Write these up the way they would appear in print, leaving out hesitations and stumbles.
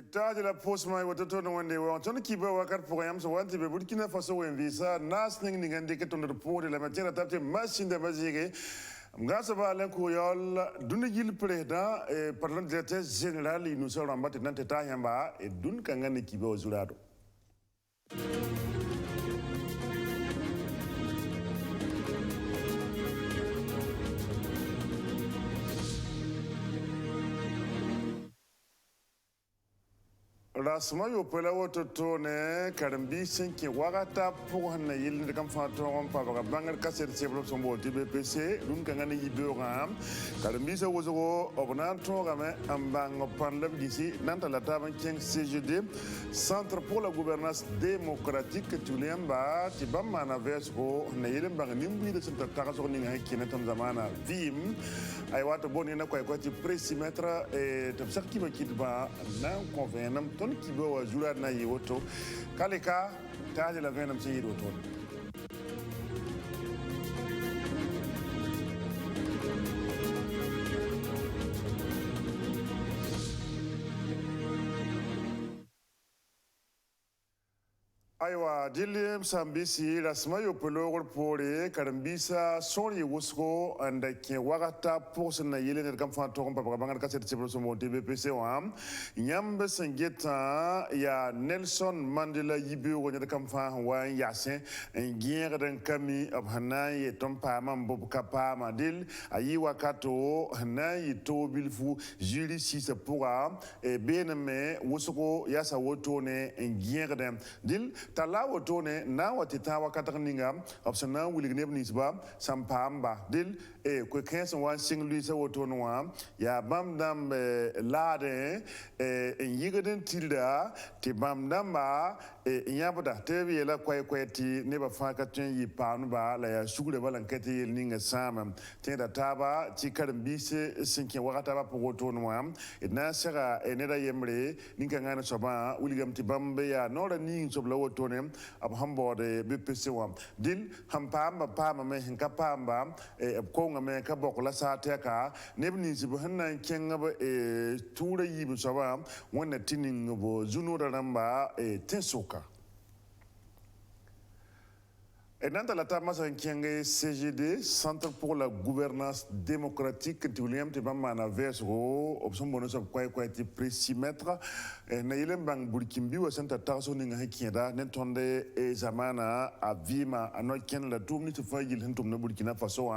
Ita de la postma watoto no wande wa tono kiba wakar program so wanti be Burkina Faso wen visa nas ning ngande ke tono report la matière tapte machine de bazige ngasa ba len ko yol dun jil président et parlant directeur général nous sommes en batte nante ta yamba et dun kangane kiba ozurado Rasma yo pela wototo ne karambi senki wagata pour na yil de kam faton pa ba bangal kaser seblo sombo TBPC dun kangane yibeuram karambi se wozo obna to game ambang parlem d'ici nanta la taban king CGD Centre pour la gouvernance démocratique tuliamba tibamba na vesgo na yil bang nimbi de centre takaso ni ngai kinetam zamana vim ay wato boni na koy ko ci précimétre et tab sax ki ba kitba na convenam ton kibo wa jura na yewoto kaleka taje la venam ci yewoto aywa dilim sambisi rasma yo pelogor pore karambisa sori wosko anda ke wagata pour na yele ne kam fanto papa bangar kaset ci so mo TBPC wam nyambe sengeta ya Nelson Mandela yibe wo ne kam fa wa yasin en gier den kami of hanaye tompa mam bob kapa madil ayi wakato hanaye to bilfu juri sisa pourra e beneme wosko yasa woto ne en gier den dil talawo tone na watita wakata ninga opsana wuligne nisba sampamba dil e ko kenso wan singlu sa wotono wa ya bamdam lade en yigaden tilda ti bamdam ba nyabda tebi la kweti ne ba faka tun yi panu ba la ya sugure balan kete yel ninga sama tenda taba ti karam bise sinke wakata ba wotono wa na sera ne da yemre ninga ngana soba wuligam ti bambe ya nora ning sobla tonem ab hambode BPC wam dil hampamba pama me hinka pamba e ko ngame ka bokla sa teka nebni sibu hanna kenga ba e tura yibu sawa wonna tinin bo zunura ramba e tensoka et dans la table CGD, Centre pour la gouvernance démocratique, Tuliam Tibamana Vesro, option bonus of Kwai précimètre, et Nailem Bang Burkimbi, au centre Tarsoning Hakienda, Nentonde et Zamana, à Vima, à Noiken, la tourne to Fayil Hentum Burkina Faso,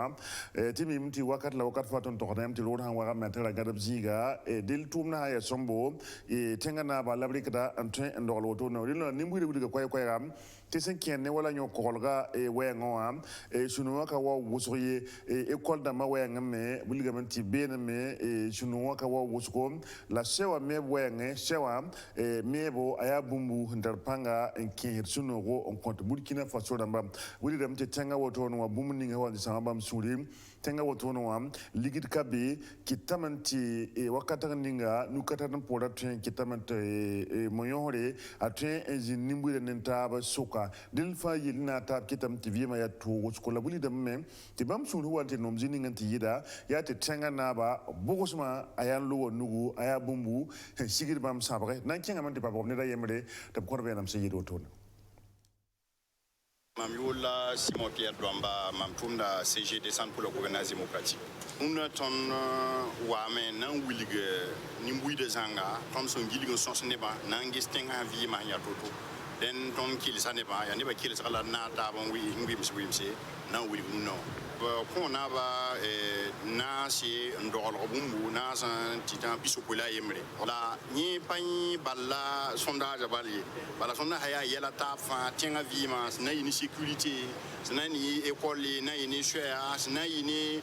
Timim Tiwakat, la Wakat Faton Tornem, Tilora Wara Matera Gadabziga, et Dil Tumna et Sombo, et Tengana, Labricada, and Train and Doloto, Nimbu de Kwayam, Tessenkian, Newala Yokolga, e wengoam e sunuwa ka wa wusriye e école da ma wenga me buligamenti bene me e sunuwa ka wa wusko la sewa me wenge sewa e mebo aya bumbu ndarpanga en kihir sunugo on compte Burkina Faso damba buligamenti tenga woto no bumu ninga wa samba msuri tenga woto no am ligid kabe kitamanti e wakata ninga nukata na poda tren kitamanti e moyore atren en nimbu nenta ba soka dil fa yilna tab tam TV ma ya to ko la buli dem men ti bam sul huwante nom jini nganti yida ya te tenga na ba bogosma ayan lo nugu aya bumbu sigir bam sabre nan kinga man ti papa ne da yemre tab ko be nam se yido to Mam yola Simon Pierre Douamba mam tunda CGD Centre pour la gouvernance démocratique una ton wa men nan wilige ni mbuide zanga ton son gilige sos ne ba nan gistenga vi ma ya toto den ton kil saneba ya ne ba kil sala na ta bon wi ngwimse na wi no ko na ba na si ndol bumbu na san titan bisokola yemre la ni pani balla sondage bali bala sonda haya yela ta fa tinga vima na ni sécurité na ni école na ni choya na ni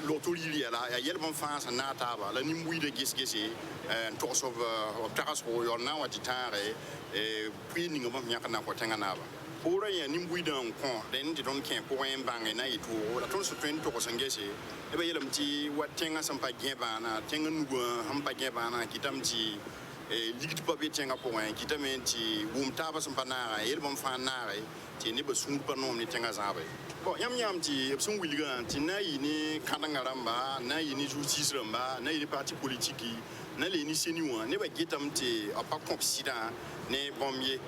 l'autorité la ya yel bon fa na ta ba la ni mbuy de gisgisi to so taraso yo na watitare puis ni ngom nyaka na ko tenga na ba ora ya ni mbuy dan kon den di don ken ko en bange na itu la ton so twen to ko sangese e ba yelam ti watenga sampa geba na tenga nugo hampa geba na kitamti ligit papier tenga ko en kitamenti wum taba sampa na yel bon fa na ti ne ba sun pa nom ni tenga zabe bon yam ti sun wilga ti na yi ni kananga ramba na yi ni justice ramba na yi parti politique na le ni seni wa ne ba getam te apa compsida ne bomye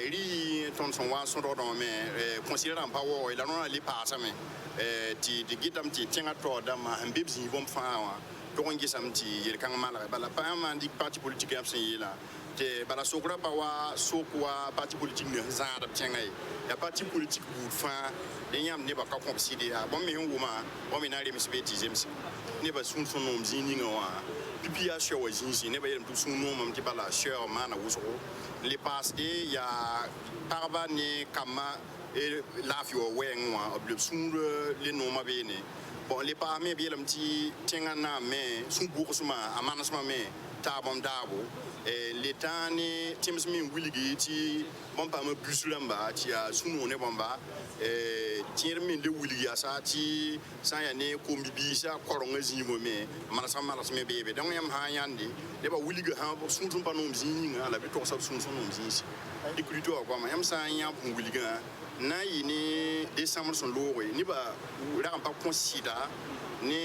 ri ton son wa son do me considérant pas wo la non ali passa me ti de getam ti tinga to da ma mbibzi bom fa wa to ngi sam ti yer kan mala bala pa ma di parti politique am sen yela te bala sokra pa wa sokwa parti politique ne zaada tinga ya parti politique bu fa de yam ne ba ka compside ha bom me nguma bom me na re misbeti zemsi ne ba sun son nom zini ngawa pipia show zinsi ne ba yem tu sun nom ti bala show mana wuso les passes ya parba ne kama la fi o wenwa oblu sun le nom ma bene bon les pas me bi lam ti tinga na me sun bu suma amana suma me ta bom dabo l'état ne tims mi wiligi ti bon pa me busulamba ti a sunu ne bomba tier min le wiligi asa ti sa ya ne ko bibi sa koronga zimo me mana sama la me bebe donc yam ha yandi de ba wiligi ha sun sun pa nom zini nga la bi to sa sun sun nom zini di kulito ko ma yam sa nya bu wiligi na yi ni décembre son lowe ni ba ra pa considérer ni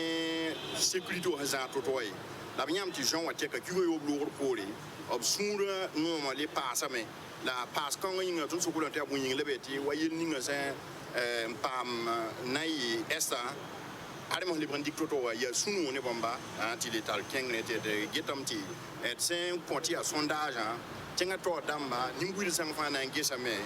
sécurité au hasard totoy la biam ti jon wa te ka kuyo yo blor pole ob sura no ma le passa me la passe quand on a tout ce que l'on a bu yin lebeti wa yin ninga sa pam nai esta ale mo le brandik toto wa ya sunu ne bomba anti letal king ne te de getam ti et c'est un compte à sondage tinga to damba nimbuil sang fa na ngesa me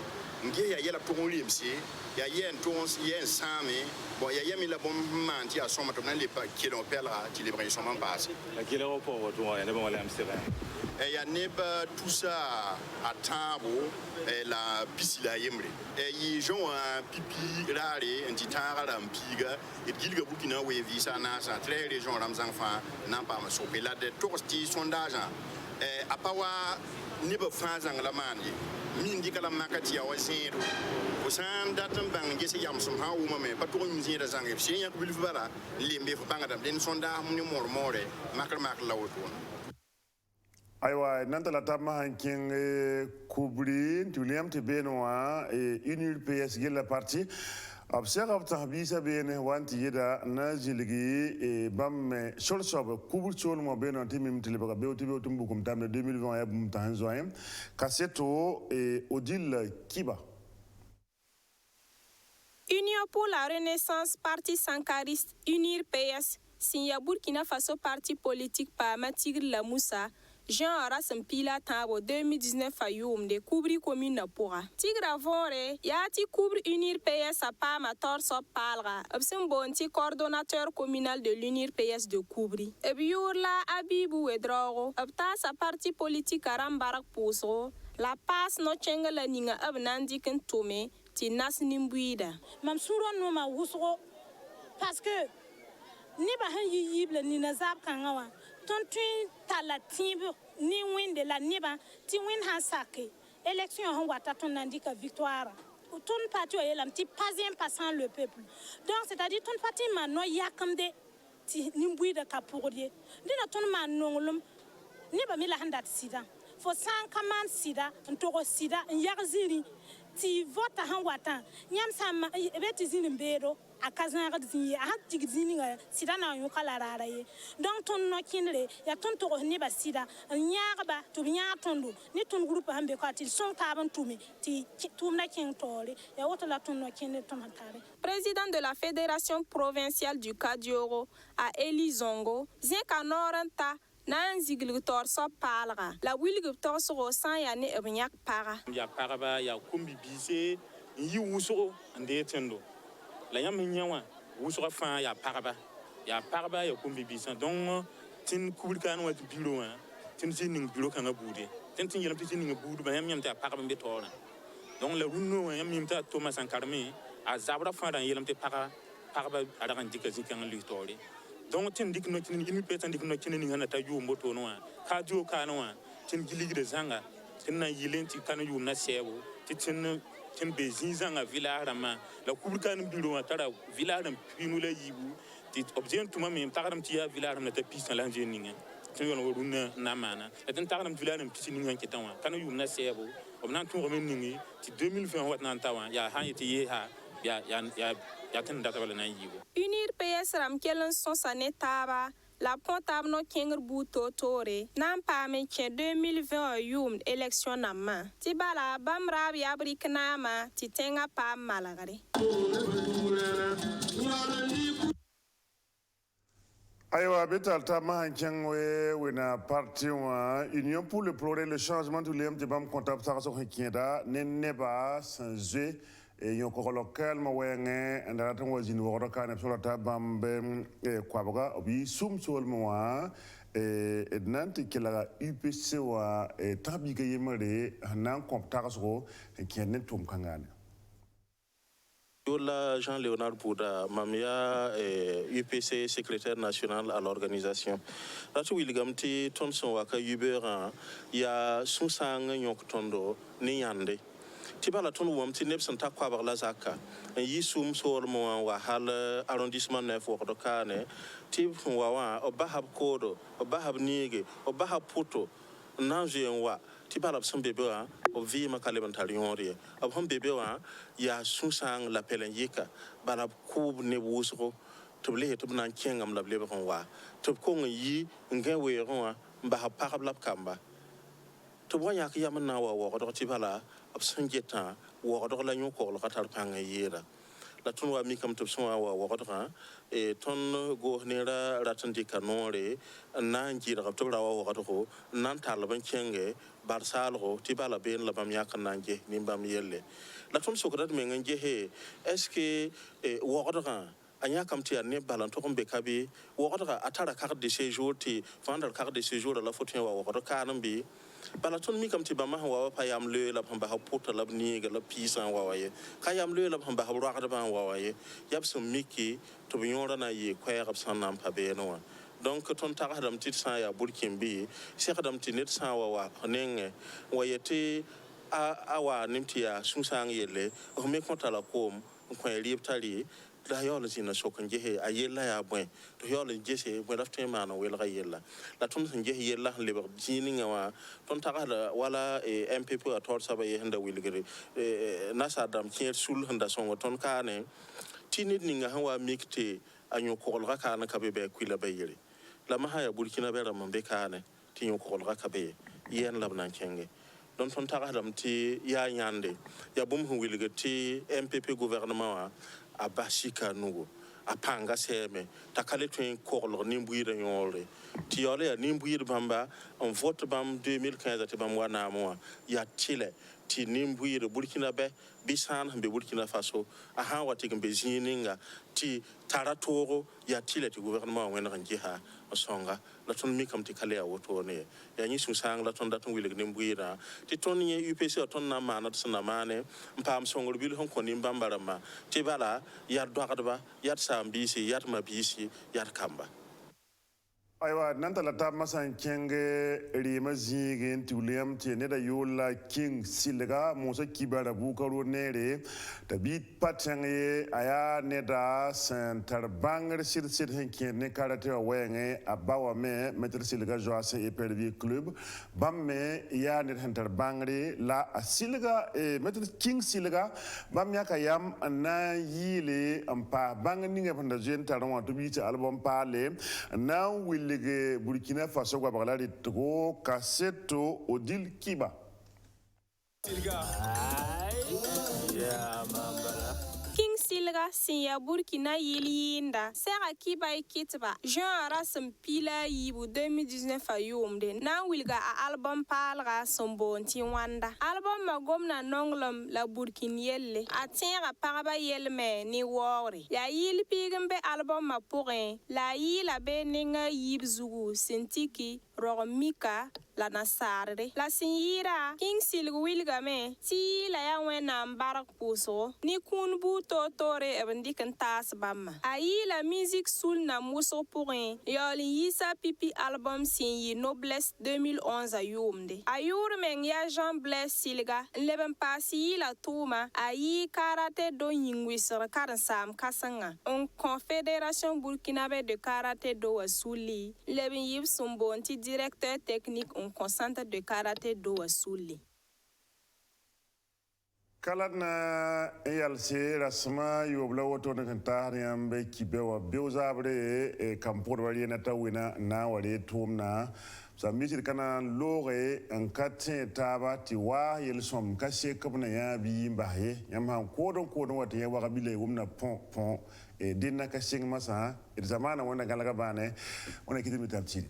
nge ya yela to limsi ya yen tons yen same bon ya yemi la bom manti a soma to na le pa kilo pela ti le brin soma passe la kilo po to ya ne bon la amsterdam et ya ne ba tout ça à table la piscine yemre et yi jon a pipi rare en titara la mpiga et gilga bukina we visa na sa très région ramzang fa nan pa ma so pe la de tosti sondage a pawa ne ba fanzang la mani min di kala makati ya wazero usan datan bang gese yam sum ha uma me pato mi zira zang e sin yak bil fara limbe fa banga dam den sonda mun mor more makar mak lawto aywa nanta la tama hanking kubri tuliam te benwa e unir ps gela parti observe tahbisa bene wanti yeda na jiligi e bamme sol sob kubur sol mo beno timim tiliba bewti bewtum bukum tamne 2020 ya bum tanzoyem kaseto e odile kiba. Union pour la Renaissance, parti sankariste, UNIR PS, signa Burkina Faso, parti politique par Matigre Lamoussa, Jean Arassem Pila Tabo 2019 à Youm de Koubri commune Poura. Tigra Vore, Yati Koubri UNIR PS à Pama Torso Palra, Absem Bonti, coordonnateur communal de l'UNIR PS de Koubri. Ebiourla Abibou et Drogo, Abtas à parti politique à Rambarak Pousro, la passe no Chengala Ninga Abnandi Kentome. Nas nimbuida mam suro no ma wusgo parce que ni ba han yible ni nazab kangawa ton twin talatimbo ni winde la niba ti win han sake élection han wata ton indique victoire ton parti o yelam ti pasien passant le peuple donc c'est-à-dire ton parti ma no yakamde ti nimbuida ka pourdier dina ton ma nongolum ni ba mi la handat sida fo san kaman sida ntoro sida yarziri ti vota han watan nyam sam beti zinin bedo akazan ga zini a hatig zini ga sida na yo kala rara ye donc ton no kinre ya ton to ni ba sida nyaga ba to nya tondo ni ton groupe hambe ko atil son taban tumi ti tumna kin tore ya wota la ton no kinre ton hatare. Président de la Fédération provinciale du Kadioro à Elizongo, Zeka Noranta nan zigil torso palga la wilg torso san ya ne ebnyak para ya paraba ya kumbi bise yi wuso ande tendo la yam nyawa wuso fa ya paraba ya kumbi bise donc tin kubulkan wa biro tin ning biro kan abude tin yelam tin ning budu ba yam ta paraba be tora donc la runno yam ta Thomas Sankarme a zabra fa dan yelam te paraba adakan dikazi kan litori donc tin dik no tin imi petan dik no tin ni hana ta yu mboto no ka dio ka no tin giligi de zanga tin na yilen ti kan yu na sebo tin bezin zanga vilarama la kubulkan biro tara vilaram pinu la yibu ti objen tuma me tagaram ti ya vilaram na ta pisa la jeninga tin yon woruna na mana tin tagaram vilaram pisi ninga ketanwa kan yu na sebo obnan tun remen ningi ti 2020 wat nan tawa ya han yiti ye ha ya UNIR PS ram kelen son sane taba la põtab no kẽngr buto toore na n paam n kẽ 2020 yʋʋmd élection nambã tɩ bala bãmb raab yaa b rɩk naamã tɩ tẽngã paam malgre Aïwa, Betal Tama Wena parti Union pour le progrès, le changement de l'IM de Bam Comptable Sarasso Hikienda, Neneba, Saint-Zé, et Yoko local, Mawenge, and the was in Woroka, and Solata Bam Kwabaga, Obi, Sum Solmoa, et Nantes, qui la UPC wa Tabiga Yemere, Hanan Comptarasso, et qui est Netum Kangane. Yola Jean-Léonard Bouda, Mamia, UPC, secrétaire national à l'organisation. Là, tu Willigamti, Thomson Waka Yuberan, ya Sunsang Yoktondo, Niande. Tibala ton wom ti neb santa kwa bar lazaka en yisum sor mo wa hal arrondissement 9 wo do kane tib wa obahab kodo obahab nige obahab puto nanje wa tibala sam bebe wa o vi makale bantali yori ab hom bebe wa ya susang la pelen yika bala kub ne wusro to le to nan kengam la lebe wa to ko yi ngewe wa mba parab lab kamba to boya ki yamna wa do tibala ab sanjeta wo do la ñu ko la tar panga yera la tun wa mi kam to so wa do e ton go ne ra ratandi kanore nan jira to ra wa do nan tal ban kenge bar salro ti bala ben la bam yak nanje ni bam yelle la tun so ko me nganje he est-ce que wo do anya kam ti ne balan to be kabi wo do atara carte de séjour ti vendre carte de séjour la fotin wa do kanam bi balaton mi kam ti bama wa pa yam le la pamba ha puta la ni ga la pisan wa waye ka yam le la pamba ha roa ga ban wa waye yab sum miki to bi yora na yi kwaya gab san nam pa be no donc ton ta hadam tit san ya burkin bi se hadam ti net san wa nenge wa yete awa nimti ya sunsang yele o me konta la kom ko rip tali la yola zina sokan jehe ayela ya bwen to yola jese bwen lafte mana wel ga yella la tum san jehe yella le ba jini ngawa ton tagala wala MPP a tor saba ye handa wilgere nasa dam kier sul handa songo ton kane tinid ninga hawa mikte anyo ko ga kana kabe be kwila bayere la mahaya burkina be ram be kane tinyo ko ga kabe yen labnan kenge don ton tagala mti ya nyande ya bum hu wilgere ti MPP gouvernement abashika nugo apanga seme takale twen korlo nimbuire nyore ti yole ya nimbuire bamba on vote bam 2015 te bam wana mo ya Chile ti nimbuire Burkina be bisan be Burkina Faso aha wati gambe zininga ti taratoro ya Chile ti gouvernement wena njiha songa la ton mi kam ti kale ya woto ne ya nyi susang la ton daton wilig nimbuira ti ton nye UPC ton na mana tsna mane mpam songol bil hon ko nimbambarama ti bala ya dogadba ya sambisi ya mabisi ya kamba Aywa nanta la tab masan kenge rima zigin tuliam ti ne da yola king silga musa kibara bukaro nere tabi patenge aya ne da santar banger sir henke ne karate wenge abawa me meter silga joase e pervi club bamme ya ne santar bangre la silga e meter king silga bam ya kayam na yile ampa bang ninga panda jen taron to bi ti album pale na will Burkina Faso kwa bagalari toko kaseto Odile Kiba. King Silga sinya Burkina yinda sera kiba ikitba Jean Rasm Pila yibu 2019 ayumde na wilga a album palga sombon ti wanda album magomna nonglom la Burkin yelle a tira paraba yelme ni wori ya yil pigambe album ma pourrin la yila be ninga yib zugu sentiki Rogmika la nasarre la sinyira King Silga wilga me ti la ya wena mbarak puso ni kun buto tore ebendikan tas bamma ayi la musique soul na muso pourrin yoli yisa pipi album sinyi Noblesse 2011 ayumde ayur men ya Jean Blaise Silga leben pasi la tuma ayi karate do yingwisra karan sam kasanga on confédération burkinabé de karaté do wasuli leben yib sumbonti directeur technique on concentre de karaté do wasuli Kaladna yalse rasma yobla woto na kanta yambe kibewa beuzabre kampor wali na tawina na wali tumna sa misir kana lore an katin taba ti wa yelsom kashe kabna ya bi mbahe yamha kodon wata ya waga bile wumna pon dinna kashe masa zamana wanda galaga bane wana kitimita chini